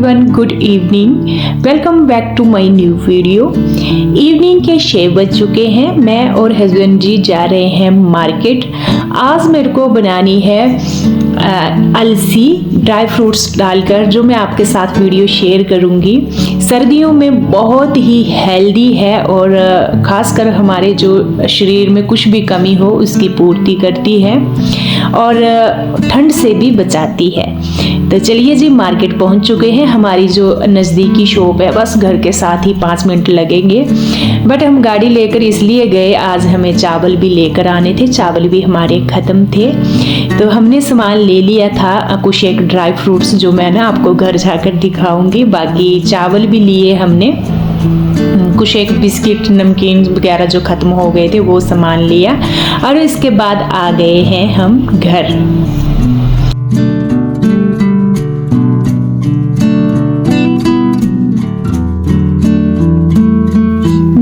Everyone, good evening. Welcome back to my new video. Evening के 6 बज चुके हैं। मैं और हस्बैंड जी जा रहे हैं मार्केट। आज मेरे को बनानी है अलसी ड्राई फ्रूट्स डालकर, जो मैं आपके साथ वीडियो शेयर करूंगी। सर्दियों में बहुत ही हेल्दी है और ख़ासकर हमारे जो शरीर में कुछ भी कमी हो उसकी पूर्ति करती है और ठंड से भी बचाती है। तो चलिए जी, मार्केट पहुंच चुके हैं। हमारी जो नज़दीकी शॉप है बस घर के साथ ही 5 मिनट लगेंगे, बट हम गाड़ी लेकर इसलिए गए, आज हमें चावल भी लेकर आने थे। चावल भी हमारे ख़त्म थे तो हमने सामान ले लिया था, कुछ एक ड्राई फ्रूट्स जो मैं ना आपको घर जाकर दिखाऊंगी। बाकी चावल भी लिए हमने, कुछ एक बिस्किट नमकीन वगैरह जो ख़त्म हो गए थे वो सामान लिया और इसके बाद आ गए हैं हम घर।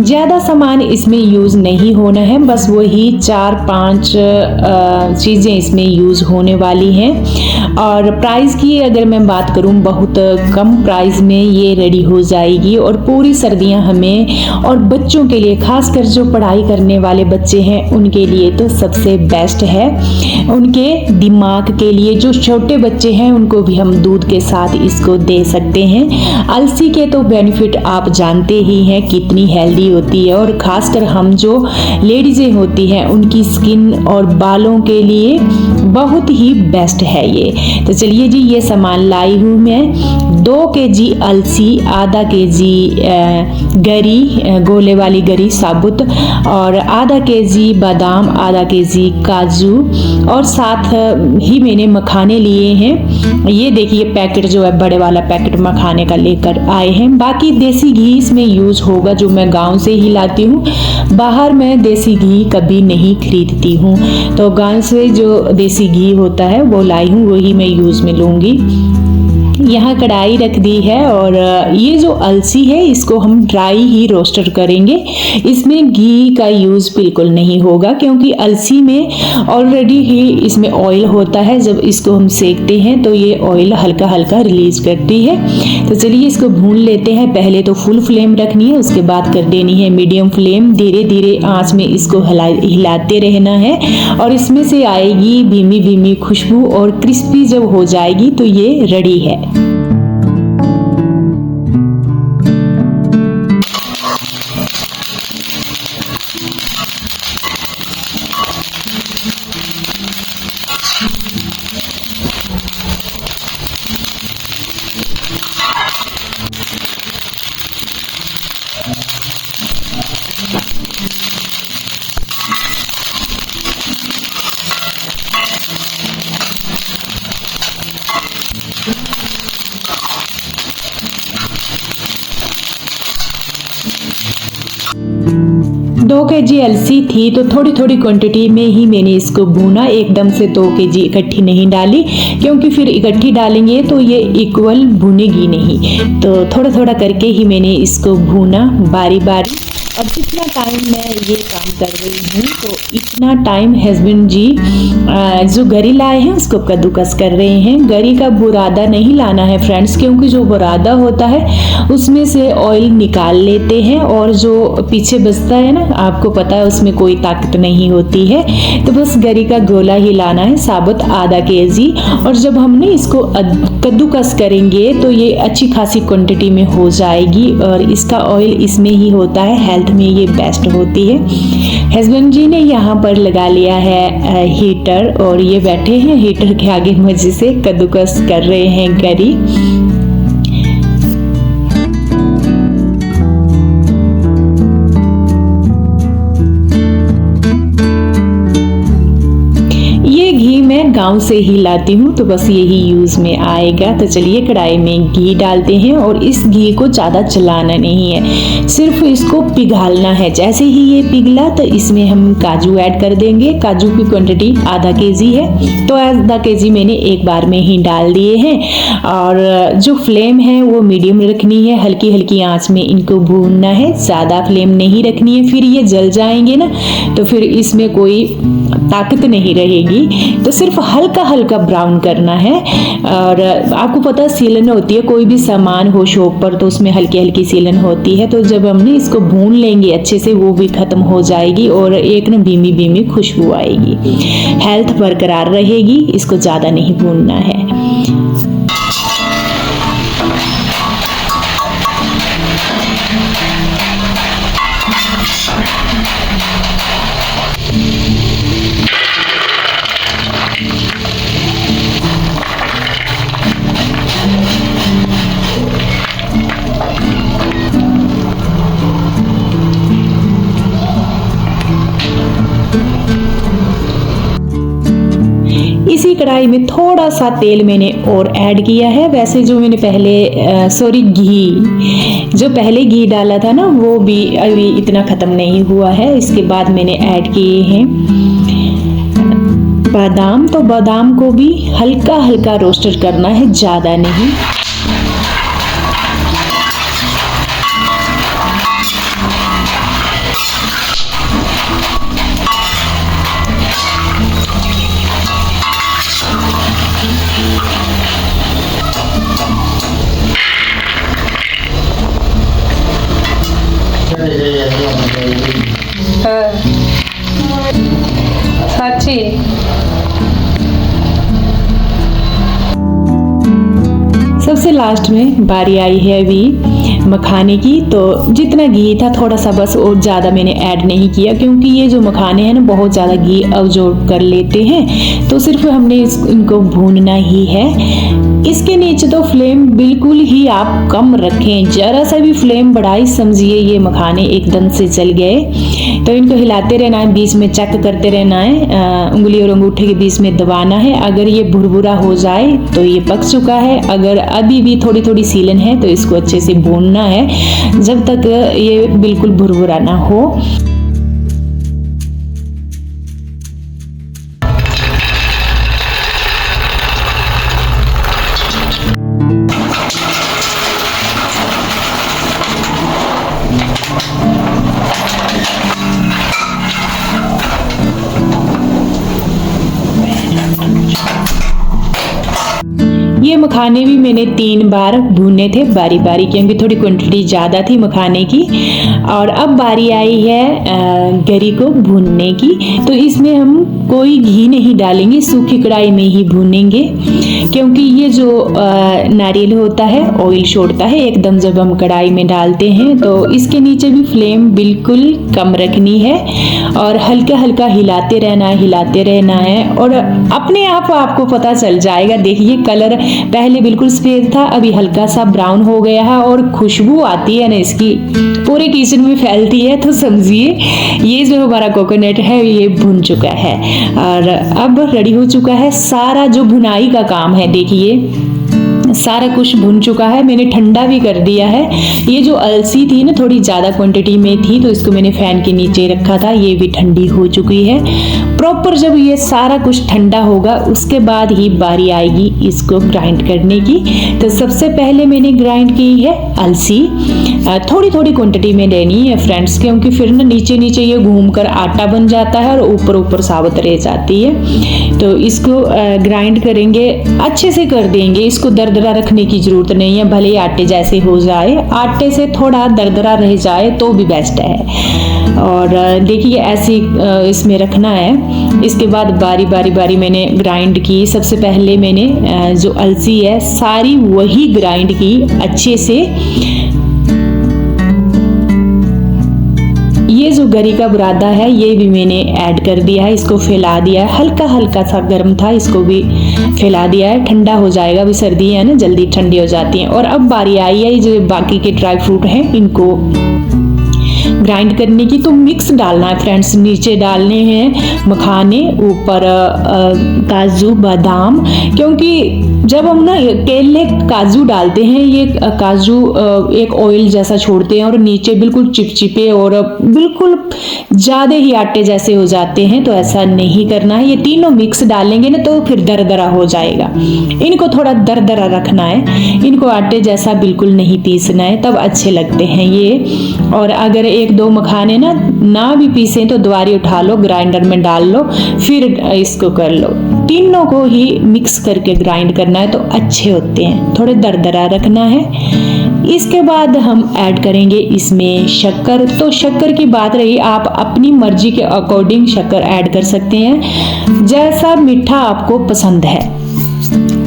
ज़्यादा सामान इसमें यूज़ नहीं होना है, बस वही 4-5 चीज़ें इसमें यूज़ होने वाली हैं। और प्राइस की अगर मैं बात करूं, बहुत कम प्राइस में ये रेडी हो जाएगी और पूरी सर्दियां हमें और बच्चों के लिए, खासकर जो पढ़ाई करने वाले बच्चे हैं उनके लिए तो सबसे बेस्ट है। उनके दिमाग के लिए, जो छोटे बच्चे हैं उनको भी हम दूध के साथ इसको दे सकते हैं। अलसी के तो बेनिफिट आप जानते ही हैं कितनी हेल्दी होती है और खासकर हम जो लेडीजें होती हैं उनकी स्किन और बालों के लिए बहुत ही बेस्ट है ये। तो चलिए जी, ये सामान लाई हूँ मैं। 2 केजी अलसी, आधा केजी गरी, गोले वाली गरी साबुत, और आधा केजी बादाम, आधा केजी काजू, और साथ ही मैंने मखाने लिए हैं। ये देखिए पैकेट जो है, बड़े वाला पैकेट मखाने का लेकर आए हैं। बाकी देसी घी इसमें यूज होगा जो मैं गांव से ही लाती हूँ। बाहर मैं देसी घी कभी नहीं खरीदती हूँ, तो गांव से जो देसी घी होता है वो लाई हूँ, वही मैं यूज में लूँगी। यहाँ कढ़ाई रख दी है और ये जो अलसी है इसको हम ड्राई ही रोस्टर करेंगे। इसमें घी का यूज़ बिल्कुल नहीं होगा क्योंकि अलसी में ऑलरेडी ही इसमें ऑयल होता है। जब इसको हम सेकते हैं तो ये ऑयल हल्का हल्का रिलीज करती है। तो चलिए इसको भून लेते हैं। पहले तो फुल फ्लेम रखनी है, उसके बाद कर देनी है मीडियम फ्लेम। धीरे धीरे आँच में इसको हिलाते रहना है और इसमें से आएगी धीमी धीमी खुशबू और क्रिस्पी जब हो जाएगी तो ये रेडी है। दो केजी अलसी थी तो थोड़ी थोड़ी क्वांटिटी में ही मैंने इसको भूना। एकदम से 2 केजी इकट्ठी नहीं डाली क्योंकि फिर इकट्ठी डालेंगे तो ये इक्वल भुनेगी नहीं, तो थोड़ा थोड़ा करके ही मैंने इसको भूना बारी बारी। अब जितना टाइम मैं ये काम कर रही हूँ तो इतना टाइम हस्बैंड जी जो गरी लाए हैं उसको कद्दूकस कर रहे हैं। गरी का बुरादा नहीं लाना है फ्रेंड्स, क्योंकि जो बुरादा होता है उसमें से ऑयल निकाल लेते हैं और जो पीछे बचता है ना, आपको पता है उसमें कोई ताकत नहीं होती है। तो बस गरी का गोला ही लाना है, साबुत आधा केजी। और जब हमने इसको कद्दूकस करेंगे तो ये अच्छी खासी क्वांटिटी में हो जाएगी और इसका ऑयल इसमें ही होता है, में ये बेस्ट होती है। हस्बैंड जी ने यहाँ पर लगा लिया है हीटर और ये बैठे हैं हीटर के आगे मजे से कद्दूकस कर रहे हैं गरी। गांव से ही लाती हूँ तो बस यही यूज में आएगा। तो चलिए कढ़ाई में घी डालते हैं और इस घी को ज़्यादा चलाना नहीं है, सिर्फ इसको पिघालना है। जैसे ही ये पिघला तो इसमें हम काजू ऐड कर देंगे। काजू की क्वांटिटी आधा केजी है तो आधा केजी मैंने एक बार में ही डाल दिए हैं। और जो फ्लेम है वो मीडियम रखनी है, हल्की हल्की आंच में इनको भूनना है, ज़्यादा फ्लेम नहीं रखनी है, फिर ये जल जाएंगे ना तो फिर इसमें कोई ताकत नहीं रहेगी। तो सिर्फ हल्का हल्का ब्राउन करना है। और आपको पता है सीलन होती है, कोई भी सामान हो शॉप पर तो उसमें हल्की हल्की सीलन होती है, तो जब हमने इसको भून लेंगे अच्छे से वो भी खत्म हो जाएगी और एक ना भीमी भीमी खुशबू आएगी। हेल्थ बरकरार रहेगी, इसको ज़्यादा नहीं भूनना है। इसी कढ़ाई में थोड़ा सा तेल मैंने और ऐड किया है। वैसे जो मैंने पहले घी जो पहले घी डाला था ना वो भी अभी इतना ख़त्म नहीं हुआ है। इसके बाद मैंने ऐड किए हैं बादाम। तो बादाम को भी हल्का हल्का रोस्टर करना है, ज़्यादा नहीं। साची सबसे लास्ट में बारी आई है अभी मखाने की। तो जितना घी था थोड़ा सा बस, और ज़्यादा मैंने ऐड नहीं किया क्योंकि ये जो मखाने हैं ना बहुत ज़्यादा घी अब्जॉर्ब कर लेते हैं, तो सिर्फ हमने इनको भूनना ही है। इसके नीचे तो फ्लेम बिल्कुल ही आप कम रखें, जरा सा भी फ्लेम बढ़ाई समझिए ये मखाने एकदम से जल गए। तो इनको हिलाते रहना है, बीच में चेक करते रहना है, उंगली और अंगूठे के बीच में दबाना है। अगर ये भुरभुरा हो जाए तो ये पक चुका है, अगर अभी भी थोड़ी थोड़ी सीलन है तो इसको अच्छे से भूनना है जब तक ये बिल्कुल भुरभुरा ना हो। ये मखाने भी मैंने 3 बार भूने थे बारी बारी, क्योंकि थोड़ी क्वांटिटी ज़्यादा थी मखाने की। और अब बारी आई है गरी को भूनने की। तो इसमें हम कोई घी नहीं डालेंगे, सूखी कढ़ाई में ही भूनेंगे, क्योंकि ये जो नारियल होता है ऑयल छोड़ता है एकदम जब हम कढ़ाई में डालते हैं। तो इसके नीचे भी फ्लेम बिल्कुल कम रखनी है और हल्का हल्का हिलाते रहना है और अपने आप आपको पता चल जाएगा। देखिए कलर पहले बिल्कुल सफेद था, अभी हल्का सा ब्राउन हो गया है और खुशबू आती है ना इसकी पूरे किचन में फैलती है। तो समझिए ये जो हमारा कोकोनट है ये भुन चुका है और अब रेडी हो चुका है। सारा जो भुनाई का काम है देखिए सारा कुछ भुन चुका है, मैंने ठंडा भी कर दिया है। ये जो अलसी थी ना थोड़ी ज़्यादा क्वांटिटी में थी तो इसको मैंने फैन के नीचे रखा था, ये भी ठंडी हो चुकी है प्रॉपर। जब ये सारा कुछ ठंडा होगा उसके बाद ही बारी आएगी इसको ग्राइंड करने की। तो सबसे पहले मैंने ग्राइंड की है अलसी, थोड़ी थोड़ी क्वांटिटी में लेनी है फ्रेंड्स, क्योंकि फिर ना नीचे नीचे ये घूमकर आटा बन जाता है और ऊपर ऊपर साबुत रह जाती है। तो इसको ग्राइंड करेंगे, अच्छे से कर देंगे, इसको दरदरा रखने की जरूरत नहीं है, भले ही आटे जैसे हो जाए, आटे से थोड़ा दरदरा रह जाए तो भी बेस्ट है। और देखिए ऐसे इसमें रखना है। इसके बाद बारी बारी मैंने ग्राइंड की। सबसे पहले मैंने जो अलसी है सारी वही ग्राइंड की अच्छे से। ये जो गरी का बुरादा है ये भी मैंने ऐड कर दिया है, इसको फैला दिया है, हल्का हल्का सा गर्म था इसको भी फैला दिया है। ठंडा हो जाएगा, अभी सर्दी है ना जल्दी ठंडी हो जाती हैं। और अब बारी आई है जो बाकी के ड्राई फ्रूट हैं इनको ग्राइंड करने की। तो मिक्स डालना है फ्रेंड्स, नीचे डालने हैं मखाने, ऊपर काजू बादाम, क्योंकि जब हम ना केले काजू डालते हैं ये काजू एक ऑयल जैसा छोड़ते हैं और नीचे बिल्कुल चिपचिपे और बिल्कुल ज़्यादा ही आटे जैसे हो जाते हैं। तो ऐसा नहीं करना है, ये तीनों मिक्स डालेंगे ना तो फिर दरदरा हो जाएगा। इनको थोड़ा दरदरा रखना है, इनको आटे जैसा बिल्कुल नहीं पीसना है, तब अच्छे लगते हैं ये। और अगर 1-2 मखाने ना भी पीसे तो द्वारी उठा लो, ग्राइंडर में डाल लो, फिर इसको कर लो। तीनों को ही मिक्स करके ग्राइंड करना है तो अच्छे होते हैं, थोड़े दरदरा रखना है। इसके बाद हम ऐड करेंगे इसमें शक्कर। तो शक्कर की बात रही, आप अपनी मर्जी के अकॉर्डिंग शक्कर ऐड कर सकते हैं, जैसा मीठा आपको पसंद है।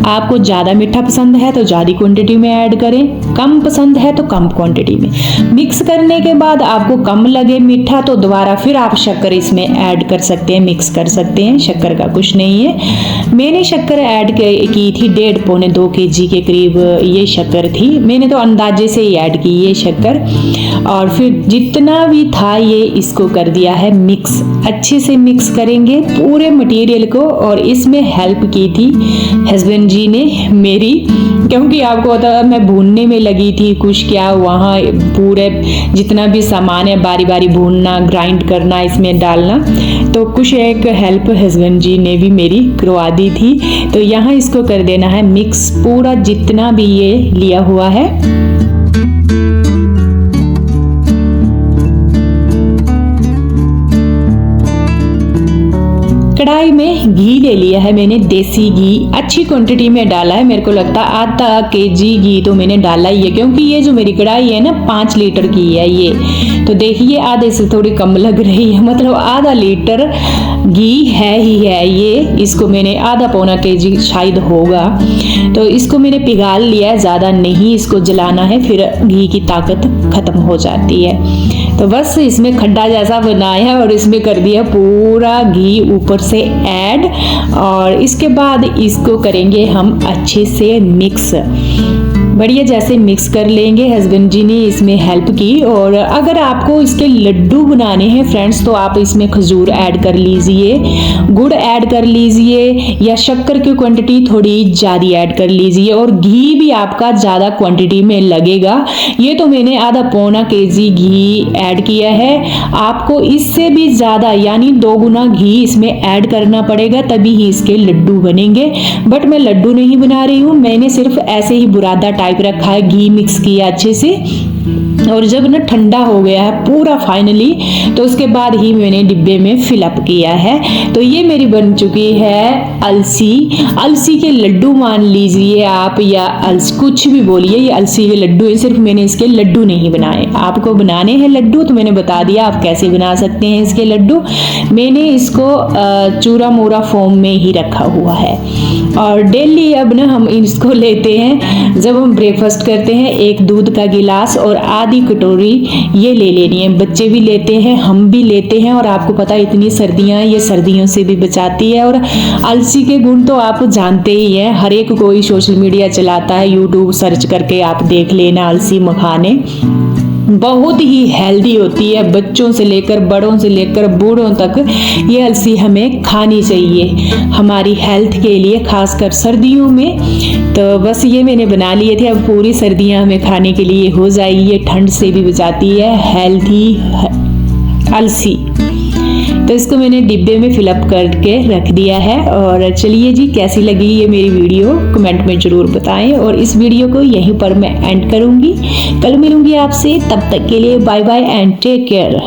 आपको ज़्यादा मीठा पसंद है तो ज़्यादा क्वांटिटी में ऐड करें, कम पसंद है तो कम क्वांटिटी में। मिक्स करने के बाद आपको कम लगे मीठा तो दोबारा फिर आप शक्कर इसमें ऐड कर सकते हैं, मिक्स कर सकते हैं, शक्कर का कुछ नहीं है। मैंने शक्कर ऐड की थी 1.5-2 kg के करीब ये शक्कर थी, मैंने तो अंदाजे से ही ऐड की ये शक्कर। और फिर जितना भी था ये इसको कर दिया है मिक्स, अच्छे से मिक्स करेंगे पूरे मटेरियल को। और इसमें हेल्प की थी हस्बैंड जी ने मेरी, क्योंकि आपको पता है मैं भूनने में लगी थी कुछ, क्या वहाँ पूरे जितना भी सामान है बारी बारी भूनना, ग्राइंड करना, इसमें डालना, तो कुछ एक हेल्प हस्बैंड जी ने भी मेरी करवा दी थी। तो यहाँ इसको कर देना है मिक्स पूरा जितना भी ये लिया हुआ है। कढ़ाई में घी ले लिया है मैंने, देसी घी अच्छी क्वांटिटी में डाला है, मेरे को लगता है आधा kg घी तो मैंने डाला ही है, क्योंकि ये जो मेरी कढ़ाई है ना 5 लीटर की है ये, तो देखिए आधे से थोड़ी कम लग रही है, मतलब आधा लीटर घी है ही है ये। इसको मैंने आधा-पौना kg शायद होगा, तो इसको मैंने पिघाल लिया है, ज़्यादा नहीं इसको जलाना है, फिर घी की ताकत खत्म हो जाती है। तो बस इसमें खड्डा जैसा बनाया है और इसमें कर दिया पूरा घी ऊपर से ऐड। और इसके बाद इसको करेंगे हम अच्छे से मिक्स, बढ़िया जैसे मिक्स कर लेंगे। हस्बैंड जी ने इसमें हेल्प की। और अगर आपको इसके लड्डू बनाने हैं फ्रेंड्स तो आप इसमें खजूर ऐड कर लीजिए, गुड़ ऐड कर लीजिए, या शक्कर की क्वांटिटी थोड़ी ज़्यादा ऐड कर लीजिए, और घी भी आपका ज़्यादा क्वांटिटी में लगेगा। ये तो मैंने आधा-पौना kg घी ऐड किया है, आपको इससे भी ज़्यादा यानी 2 गुना घी इसमें ऐड करना पड़ेगा, तभी ही इसके लड्डू बनेंगे। बट मैं लड्डू नहीं बना रही हूँ, मैंने सिर्फ ऐसे ही बुरादा टाइप रखा है, घी मिक्स किया अच्छे से। और जब ना ठंडा हो गया है पूरा फाइनली, तो उसके बाद ही मैंने डिब्बे में फिलअप किया है। तो ये मेरी बन चुकी है अलसी के लड्डू मान लीजिए आप, या अलसी कुछ भी बोलिए, ये अलसी के लड्डू है। सिर्फ मैंने इसके लड्डू नहीं बनाए, आपको बनाने हैं लड्डू तो मैंने बता दिया आप कैसे बना सकते हैं इसके लड्डू। मैंने इसको चूरा मूरा फॉर्म में ही रखा हुआ है। और डेली अब ना हम इसको लेते हैं, जब हम ब्रेकफास्ट करते हैं, एक दूध का गिलास और आधी कटोरी ये ले लेनी है। बच्चे भी लेते हैं, हम भी लेते हैं। और आपको पता है इतनी सर्दियां, ये सर्दियों से भी बचाती है। और अलसी के गुण तो आप जानते ही हैं, हर एक कोई सोशल मीडिया चलाता है, यूट्यूब सर्च करके आप देख लेना, अलसी मखाने बहुत ही हेल्दी होती है, बच्चों से लेकर बड़ों से लेकर बूढ़ों तक ये अलसी हमें खानी चाहिए हमारी हेल्थ के लिए, खासकर सर्दियों में। तो बस ये मैंने बना लिए थे, अब पूरी सर्दियां हमें खाने के लिए हो जाएगी। ये ठंड से भी बचाती है, हेल्दी अलसी। तो इसको मैंने डिब्बे में फिलअप करके रख दिया है। और चलिए जी, कैसी लगी ये मेरी वीडियो कमेंट में ज़रूर बताएं। और इस वीडियो को यहीं पर मैं एंड करूँगी, कल मिलूँगी आपसे, तब तक के लिए bye bye and take care.